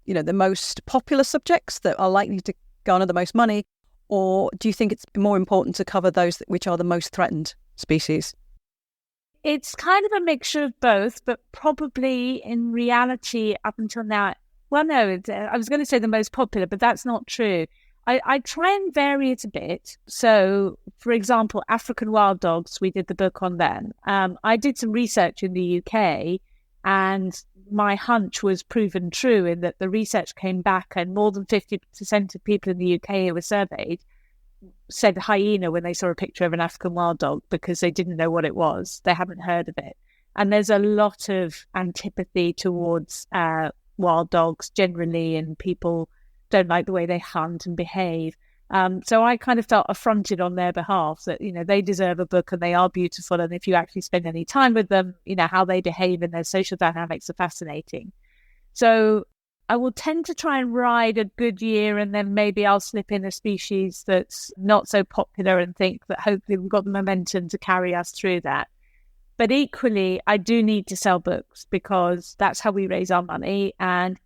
most popular subjects that are likely to garner the most money, or do you think it's more important to cover those which are the most threatened species? It's kind of a mixture of both, but probably in reality, up until now, I was going to say the most popular, but that's not true. I try and vary it a bit. So, for example, African wild dogs, we did the book on them. I did some research in the UK, and my hunch was proven true in that the research came back and more than 50% of people in the UK who were surveyed said hyena when they saw a picture of an African wild dog because they didn't know what it was. They haven't heard of it. And there's a lot of antipathy towards wild dogs generally, and people don't like the way they hunt and behave. So I kind of felt affronted on their behalf that, they deserve a book and they are beautiful. And if you actually spend any time with them, how they behave and their social dynamics are fascinating. So I will tend to try and ride a good year, and then maybe I'll slip in a species that's not so popular and think that hopefully we've got the momentum to carry us through that. But equally, I do need to sell books because that's how we raise our money. And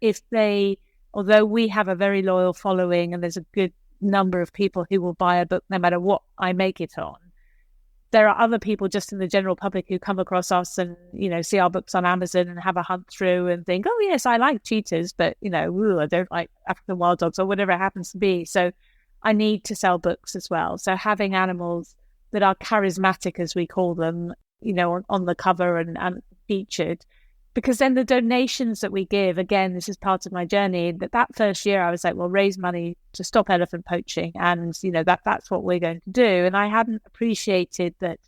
although we have a very loyal following and there's a good number of people who will buy a book no matter what I make it on, there are other people just in the general public who come across us and, see our books on Amazon and have a hunt through and think, oh, yes, I like cheetahs, but, I don't like African wild dogs or whatever it happens to be. So I need to sell books as well. So having animals that are charismatic, as we call them, on the cover and featured, because then the donations that we give, again, this is part of my journey, that first year I was like, well, raise money to stop elephant poaching. And, that's what we're going to do. And I hadn't appreciated that,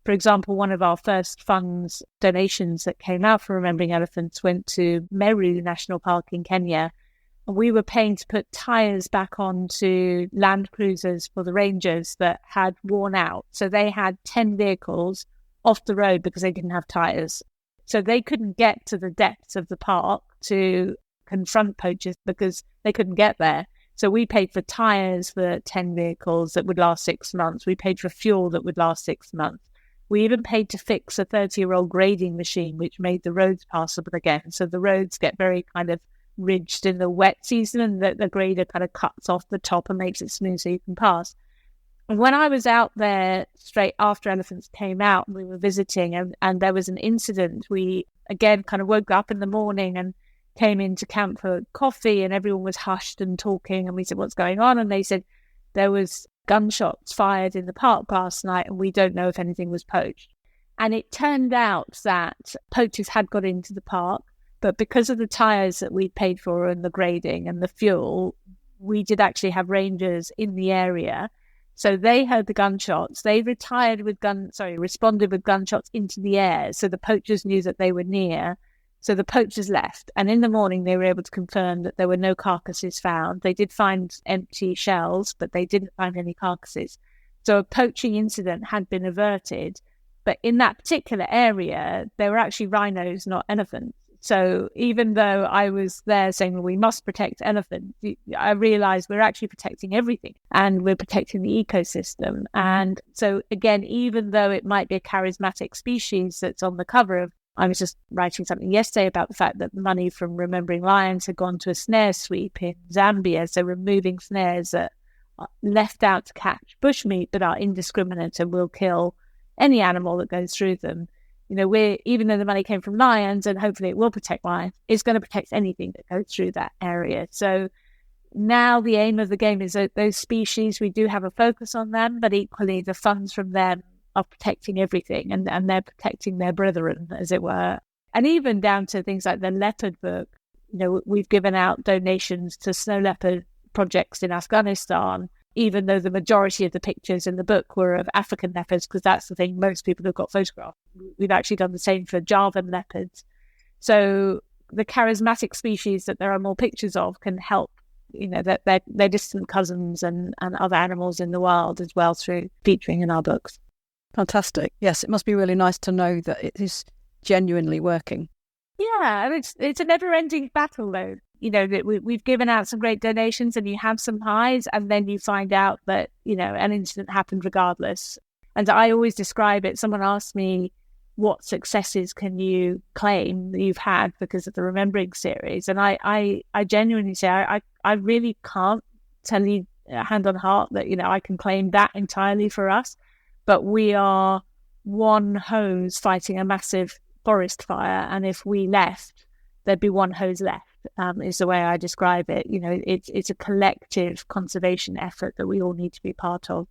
for example, one of our first funds donations that came out for Remembering Elephants went to Meru National Park in Kenya. And we were paying to put tyres back onto Land Cruisers for the rangers that had worn out. So they had 10 vehicles off the road because they didn't have tyres. So they couldn't get to the depths of the park to confront poachers because they couldn't get there. So we paid for tyres for 10 vehicles that would last 6 months. We paid for fuel that would last 6 months. We even paid to fix a 30-year-old grading machine, which made the roads passable again. So the roads get very kind of ridged in the wet season, and the grader kind of cuts off the top and makes it smooth so you can pass. And when I was out there straight after elephants came out and we were visiting and there was an incident, we again kind of woke up in the morning and came into camp for coffee and everyone was hushed and talking. And we said, what's going on? And they said there was gunshots fired in the park last night and we don't know if anything was poached. And it turned out that poachers had got into the park, but because of the tyres that we'd paid for and the grading and the fuel, we did actually have rangers in the area. So they heard the gunshots. They responded with gunshots into the air. So the poachers knew that they were near. So the poachers left. And in the morning, they were able to confirm that there were no carcasses found. They did find empty shells, but they didn't find any carcasses. So a poaching incident had been averted. But in that particular area, there were actually rhinos, not elephants. So even though I was there saying, well, we must protect elephants, I realized we're actually protecting everything and we're protecting the ecosystem. And so again, even though it might be a charismatic species that's on the cover of, I was just writing something yesterday about the fact that the money from Remembering Lions had gone to a snare sweep in Zambia. So removing snares that are left out to catch bushmeat but are indiscriminate and will kill any animal that goes through them. even though the money came from lions and hopefully it will protect lions, it's going to protect anything that goes through that area. So now the aim of the game is that those species, we do have a focus on them, but equally the funds from them are protecting everything, and they're protecting their brethren, as it were. And even down to things like the leopard book. We've given out donations to snow leopard projects in Afghanistan, even though the majority of the pictures in the book were of African leopards, because that's the thing most people have got photographed. We've actually done the same for Javan leopards. So the charismatic species that there are more pictures of can help, that they're distant cousins and other animals in the wild as well through featuring in our books. Fantastic. Yes, it must be really nice to know that it is genuinely working. Yeah, and it's a never-ending battle, though. That we've given out some great donations, and you have some highs, and then you find out that an incident happened regardless. And I always describe it. Someone asked me, "What successes can you claim that you've had because of the Remembering series?" And I genuinely say I really can't tell you hand on heart that I can claim that entirely for us. But we are one hose fighting a massive forest fire, and if we left, there'd be one hose left, is the way I describe it. It's a collective conservation effort that we all need to be part of.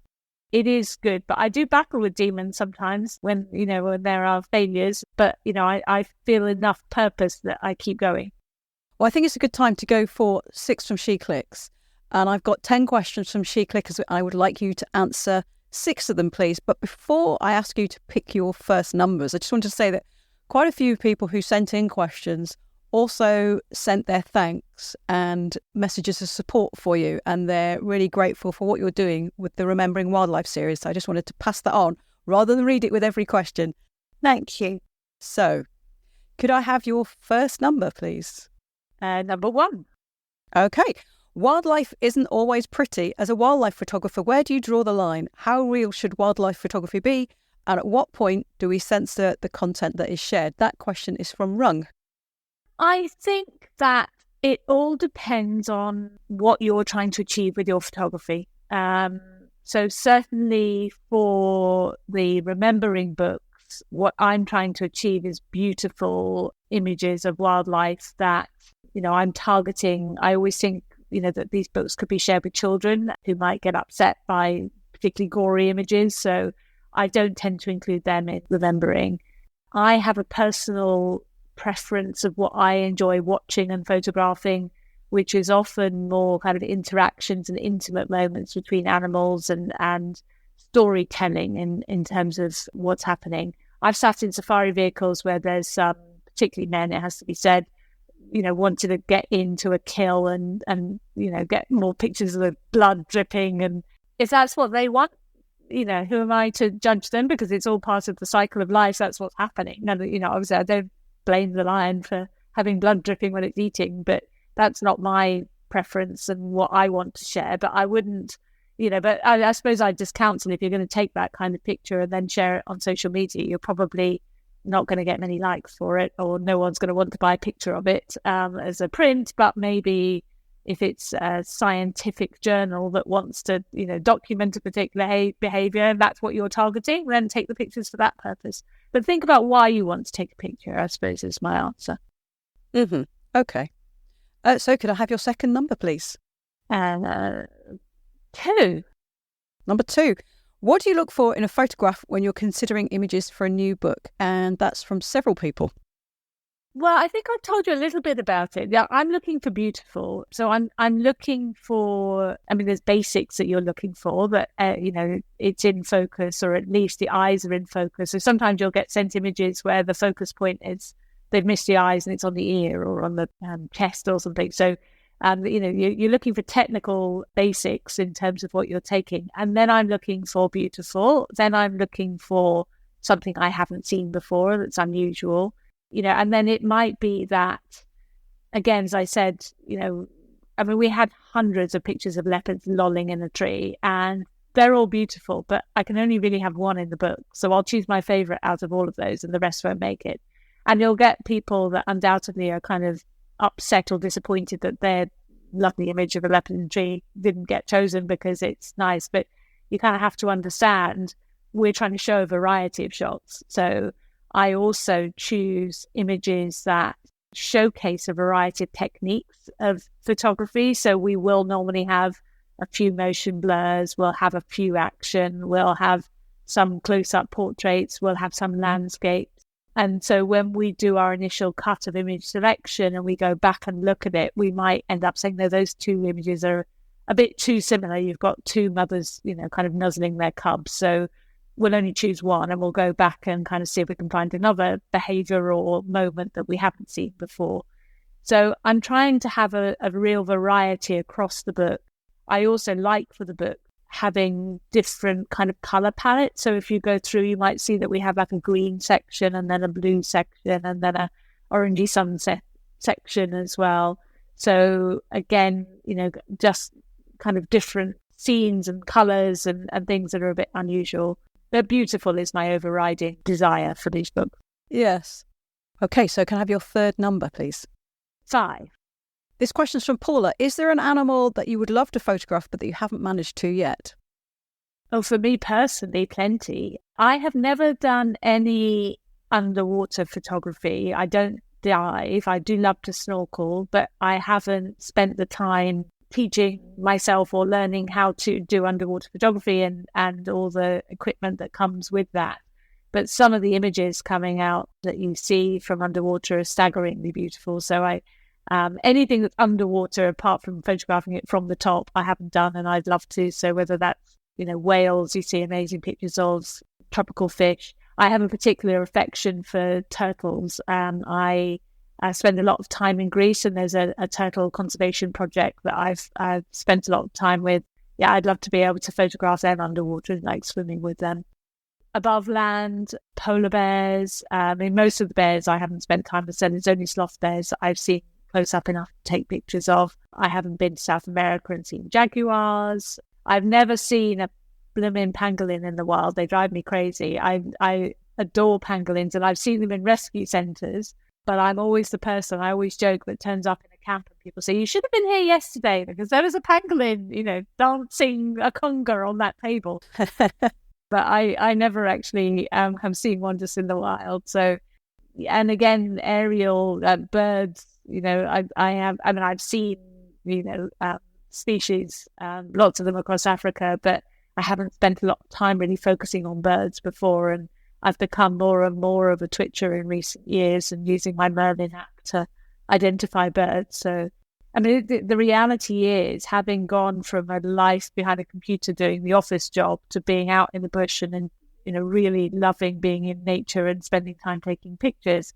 It is good, but I do battle with demons sometimes when there are failures, but I feel enough purpose that I keep going. Well, I think it's a good time to go for 6 from SheClicks, and I've got 10 questions from SheClickers. I would like you to answer 6 of them, please. But before I ask you to pick your first numbers, I just want to say that quite a few people who sent in questions also sent their thanks and messages of support for you, and they're really grateful for what you're doing with the Remembering Wildlife series. So I just wanted to pass that on rather than read it with every question. Thank you. So, could I have your first number, please? Number 1. Okay. Wildlife isn't always pretty. As a wildlife photographer, where do you draw the line? How real should wildlife photography be? And at what point do we censor the content that is shared? That question is from Rung. I think that it all depends on what you're trying to achieve with your photography. So certainly for the Remembering books, what I'm trying to achieve is beautiful images of wildlife that, I'm targeting. I always think, that these books could be shared with children who might get upset by particularly gory images. So I don't tend to include them in Remembering. I have a personal preference of what I enjoy watching and photographing, which is often more kind of interactions and intimate moments between animals and storytelling in terms of what's happening. I've sat in safari vehicles where there's particularly men, it has to be said, wanted to get into a kill and get more pictures of the blood dripping. And if that's what they want, who am I to judge them? Because it's all part of the cycle of life. That's what's happening. And, obviously I don't blame the lion for having blood dripping when it's eating, but that's not my preference and what I want to share. But I wouldn't, but I suppose I'd just counsel, if you're going to take that kind of picture and then share it on social media, you're probably not going to get many likes for it, or no one's going to want to buy a picture of it as a print. But maybe if it's a scientific journal that wants to, document a particular behavior, and that's what you're targeting, then take the pictures for that purpose. But think about why you want to take a picture, I suppose, is my answer. Mm-hmm. Okay. So could I have your second number, please? 2. Number 2. What do you look for in a photograph when you're considering images for a new book? And that's from several people. Well, I think I've told you a little bit about it. Yeah, I'm looking for beautiful. So I'm looking for, there's basics that you're looking for, but, it's in focus, or at least the eyes are in focus. So sometimes you'll get sent images where the focus point is they've missed the eyes and it's on the ear or on the chest or something. So, you're looking for technical basics in terms of what you're taking. And then I'm looking for beautiful. Then I'm looking for something I haven't seen before that's unusual. And then it might be that, again, as I said, we had hundreds of pictures of leopards lolling in a tree, and they're all beautiful, but I can only really have one in the book. So I'll choose my favorite out of all of those, and the rest won't make it. And you'll get people that undoubtedly are kind of upset or disappointed that their lovely image of a leopard in a tree didn't get chosen because it's nice. But you kind of have to understand we're trying to show a variety of shots. So I also choose images that showcase a variety of techniques of photography. So we will normally have a few motion blurs, we'll have a few action, we'll have some close-up portraits, we'll have some landscapes. And so when we do our initial cut of image selection and we go back and look at it, we might end up saying, no, those two images are a bit too similar. You've got two mothers, kind of nuzzling their cubs. So we'll only choose one and we'll go back and kind of see if we can find another behavior or moment that we haven't seen before. So I'm trying to have a real variety across the book. I also like for the book having different kind of color palettes. So if you go through, you might see that we have like a green section and then a blue section and then a orangey sunset section as well. So again, just kind of different scenes and colors and things that are a bit unusual. But beautiful is my overriding desire for these books. Yes. Okay, so can I have your third number, please? 5. This question's from Paula. Is there an animal that you would love to photograph but that you haven't managed to yet? Oh, for me personally, plenty. I have never done any underwater photography. I don't dive. I do love to snorkel, but I haven't spent the time teaching myself or learning how to do underwater photography and all the equipment that comes with that. But some of the images coming out that you see from underwater are staggeringly beautiful. So anything that's underwater, apart from photographing it from the top, I haven't done and I'd love to. So whether that's, whales, you see amazing pictures of tropical fish. I have a particular affection for turtles. I spend a lot of time in Greece and there's a turtle conservation project that I've spent a lot of time with. Yeah, I'd love to be able to photograph them underwater and like swimming with them. Above land, polar bears. Most of the bears I haven't spent time with. So there's only sloth bears that I've seen close up enough to take pictures of. I haven't been to South America and seen jaguars. I've never seen a blooming pangolin in the wild. They drive me crazy. I adore pangolins and I've seen them in rescue centres, but I'm always the person, I always joke, that turns up in a camp and people say, you should have been here yesterday because there was a pangolin, dancing a conga on that table. But I never actually have seen one just in the wild. So, and again, aerial birds, I've seen, species, lots of them across Africa, but I haven't spent a lot of time really focusing on birds before. And I've become more and more of a twitcher in recent years and using my Merlin app to identify birds. So, the reality is, having gone from a life behind a computer doing the office job to being out in the bush and really loving being in nature and spending time taking pictures,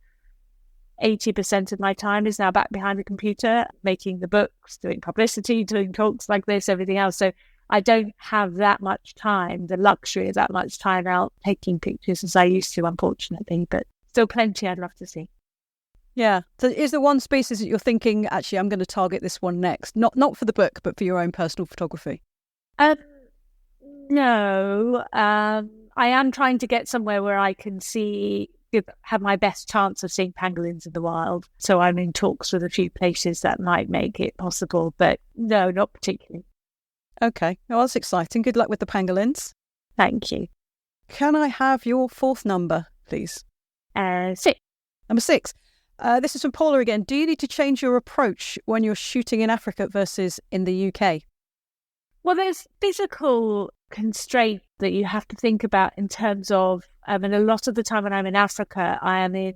80% of my time is now back behind the computer, making the books, doing publicity, doing talks like this, everything else. So I don't have that much time, the luxury of that much time out taking pictures as I used to, unfortunately, but still plenty I'd love to see. Yeah. So is there one species that you're thinking, actually, I'm going to target this one next? Not for the book, but for your own personal photography? No. I am trying to get somewhere where I can have my best chance of seeing pangolins in the wild. So I'm in talks with a few places that might make it possible, but no, not particularly. Okay. Well, that's exciting. Good luck with the pangolins. Thank you. Can I have your fourth number, please? 6. Number 6. This is from Paula again. Do you need to change your approach when you're shooting in Africa versus in the UK? Well, there's physical constraint that you have to think about in terms of, and a lot of the time when I'm in Africa, I am in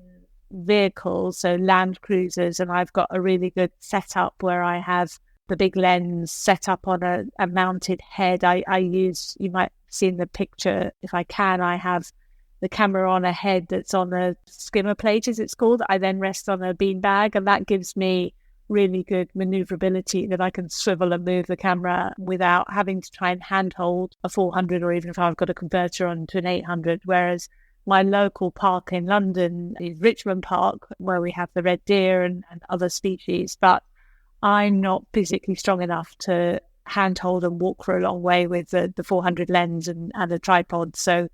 vehicles, so land cruisers, and I've got a really good setup where I have the big lens set up on a mounted head. I use, you might see in the picture, if I can, I have the camera on a head that's on a skimmer plate, as it's called. I then rest on a beanbag, and that gives me really good maneuverability that I can swivel and move the camera without having to try and handhold a 400, or even if I've got a converter onto an 800. Whereas my local park in London is Richmond Park, where we have the red deer and other species, but I'm not physically strong enough to handhold and walk for a long way with the 400 lens and a tripod. So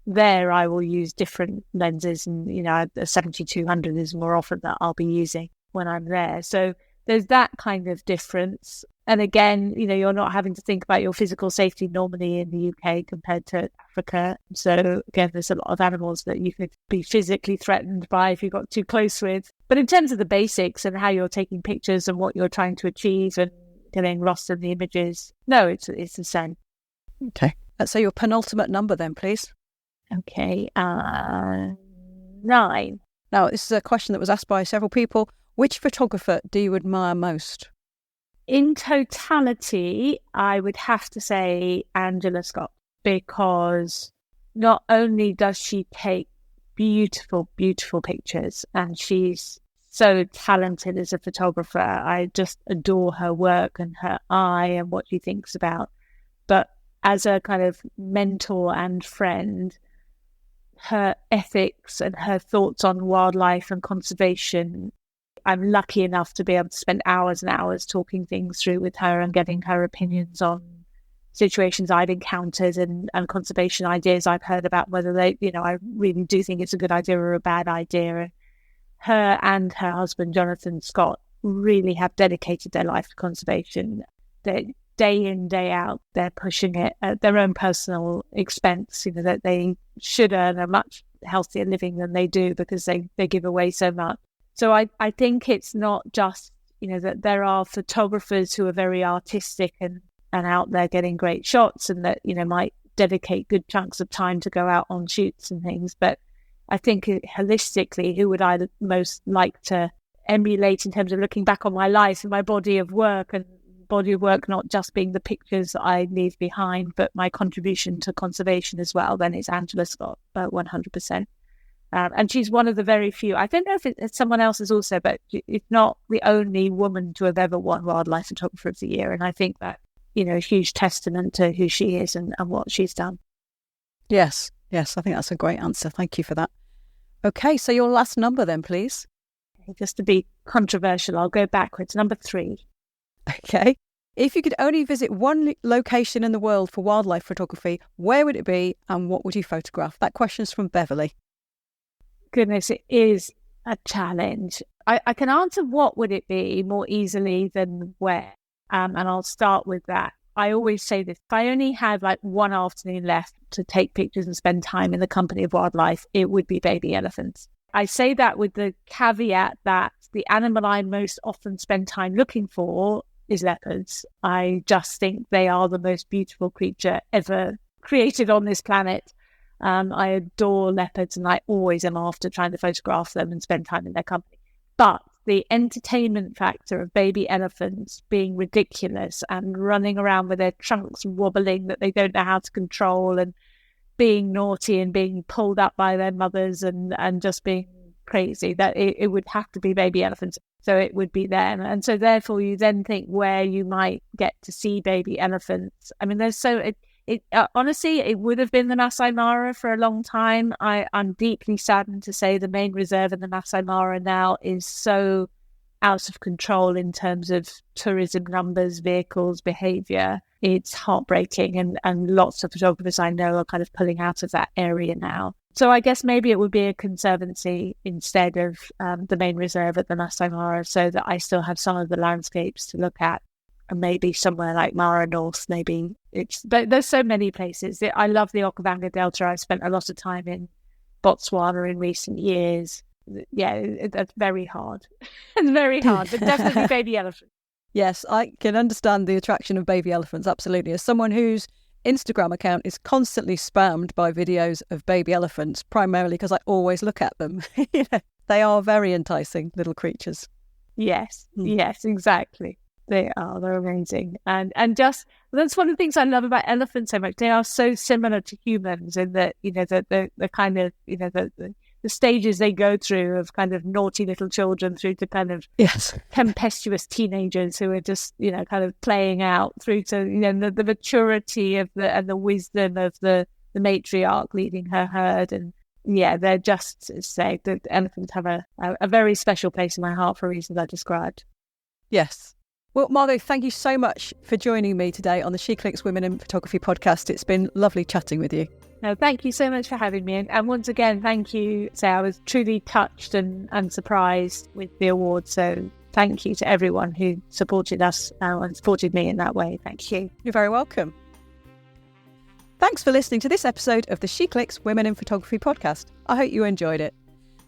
there I will use different lenses, and a 7200 is more often that I'll be using when I'm there. So there's that kind of difference. And again, you're not having to think about your physical safety normally in the UK compared to Africa. So again, there's a lot of animals that you could be physically threatened by if you got too close with. But in terms of the basics and how you're taking pictures and what you're trying to achieve and getting lost in the images, no, it's the same. Okay. So your penultimate number then, please. Okay. 9. Now, this is a question that was asked by several people. Which photographer do you admire most? In totality, I would have to say Angela Scott, because not only does she take beautiful, beautiful pictures, and she's so talented as a photographer. I just adore her work and her eye and what she thinks about. But as a kind of mentor and friend, her ethics and her thoughts on wildlife and conservation, I'm lucky enough to be able to spend hours and hours talking things through with her and getting her opinions on situations I've encountered and conservation ideas I've heard about, whether they, I really do think it's a good idea or a bad idea. Her and her husband, Jonathan Scott, really have dedicated their life to conservation. They, day in, day out, they're pushing it at their own personal expense, that they should earn a much healthier living than they do because they give away so much. So I think it's not just, that there are photographers who are very artistic and out there getting great shots and that, might dedicate good chunks of time to go out on shoots and things. But I think holistically, who would I most like to emulate in terms of looking back on my life and my body of work, and body of work not just being the pictures that I leave behind, but my contribution to conservation as well, then it's Angela Scott, 100%. And she's one of the very few, I don't know if it's someone else is also, but it's not the only woman to have ever won Wildlife Photographer of the Year. And I think that, a huge testament to who she is and what she's done. Yes, I think that's a great answer. Thank you for that. Okay, so your last number then, please. Just to be controversial, I'll go backwards. Number 3. Okay. If you could only visit one location in the world for wildlife photography, where would it be and what would you photograph? That question's from Beverly. Goodness, it is a challenge. I can answer what would it be more easily than where. And I'll start with that. I always say this, if I only had one afternoon left to take pictures and spend time in the company of wildlife, it would be baby elephants. I say that with the caveat that the animal I most often spend time looking for is leopards. I just think they are the most beautiful creature ever created on this planet. I adore leopards and I always am after trying to photograph them and spend time in their company. But the entertainment factor of baby elephants being ridiculous and running around with their trunks wobbling that they don't know how to control and being naughty and being pulled up by their mothers and just being crazy, that it would have to be baby elephants. So it would be them. And so therefore you then think where you might get to see baby elephants. I mean, there's so... honestly, it would have been the Maasai Mara for a long time. I'm deeply saddened to say the main reserve in the Maasai Mara now is so out of control in terms of tourism numbers, vehicles, behaviour. It's heartbreaking, and lots of photographers I know are kind of pulling out of that area now. So I guess maybe it would be a conservancy instead of the main reserve at the Maasai Mara, so that I still have some of the landscapes to look at. And maybe somewhere like Mara North, maybe but there's so many places. I love the Okavango Delta. I've spent a lot of time in Botswana in recent years. Yeah, that's very hard. It's very hard, but definitely baby elephant. Yes, I can understand the attraction of baby elephants, absolutely. As someone whose Instagram account is constantly spammed by videos of baby elephants, primarily because I always look at them. They are very enticing little creatures. Yes, exactly. They're amazing. And just, that's one of the things I love about elephants so much. They are so similar to humans in that, the kind of, the stages they go through of kind of naughty little children through to kind of tempestuous teenagers who are just, kind of playing out through to, the maturity of and the wisdom of the matriarch leading her herd. And yeah, they're just, the elephants have a very special place in my heart for reasons I described. Yes. Well, Margot, thank you so much for joining me today on the SheClicks Women in Photography podcast. It's been lovely chatting with you. No, thank you so much for having me. And once again, thank you. So I was truly touched and surprised with the award. So thank you to everyone who supported us and supported me in that way. Thank you. You're very welcome. Thanks for listening to this episode of the SheClicks Women in Photography podcast. I hope you enjoyed it.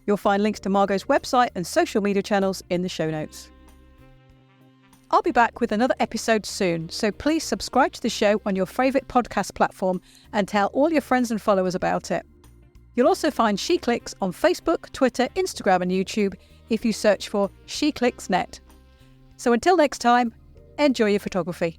You'll find links to Margot's website and social media channels in the show notes. I'll be back with another episode soon, so please subscribe to the show on your favourite podcast platform and tell all your friends and followers about it. You'll also find SheClicks on Facebook, Twitter, Instagram and YouTube if you search for SheClicksNet. So until next time, enjoy your photography.